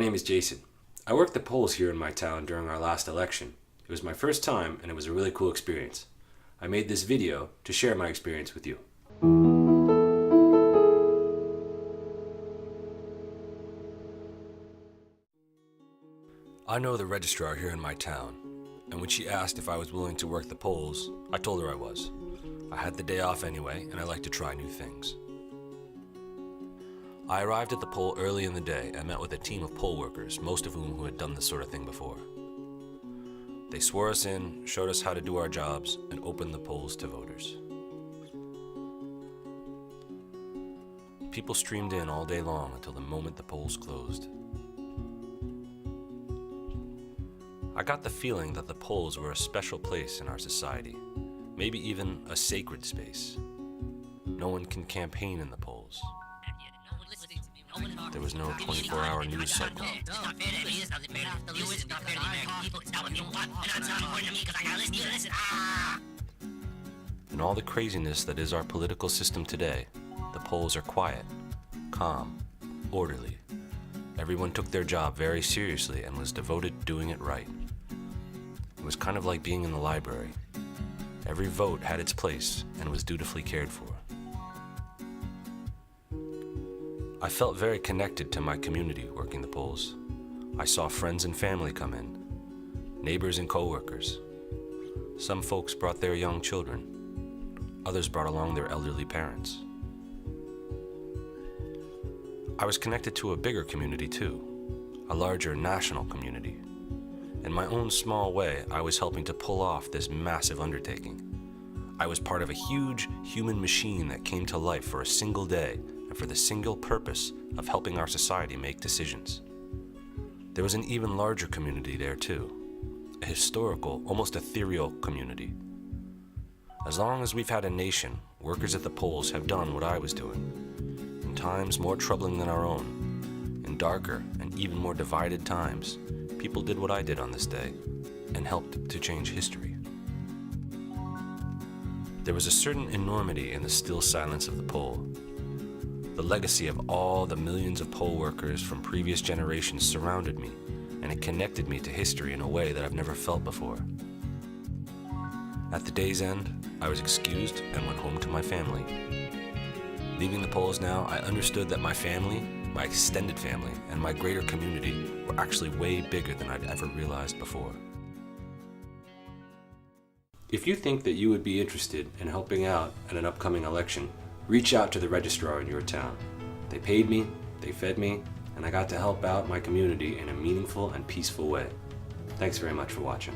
name is Jason. I worked the polls here in my town during our last election. It was my first time and it was a really cool experience. I made this video to share my experience with you. I know the registrar here in my town, and when she asked if I was willing to work the polls, I told her I was. I had the day off anyway, and I like to try new things. I arrived at the poll early in the day and met with a team of poll workers, most of whom had done this sort of thing before. They swore us in, showed us how to do our jobs, and opened the polls to voters. People streamed in all day long until the moment the polls closed. I got the feeling that the polls were a special place in our society, maybe even a sacred space. No one can campaign in the polls. There was no 24-hour news cycle. In all the craziness that is our political system today, the polls are quiet, calm, orderly. Everyone took their job very seriously and was devoted to doing it right. It was kind of like being in the library. Every vote had its place and was dutifully cared for. I felt very connected to my community working the polls. I saw friends and family come in, neighbors and co-workers. Some folks brought their young children. Others brought along their elderly parents. I was connected to a bigger community too, a larger national community. In my own small way, I was helping to pull off this massive undertaking. I was part of a huge human machine that came to life for a single day and for the single purpose of helping our society make decisions. There was an even larger community there too, a historical, almost ethereal community. As long as we've had a nation, workers at the polls have done what I was doing. In times more troubling than our own, in darker and even more divided times, people did what I did on this day and helped to change history. There was a certain enormity in the still silence of the poll. The legacy of all the millions of poll workers from previous generations surrounded me, and it connected me to history in a way that I've never felt before. At the day's end, I was excused and went home to my family. Leaving the polls now, I understood that my family, my extended family, and my greater community were actually way bigger than I'd ever realized before. If you think that you would be interested in helping out at an upcoming election, reach out to the registrar in your town. They paid me, they fed me, and I got to help out my community in a meaningful and peaceful way. Thanks very much for watching.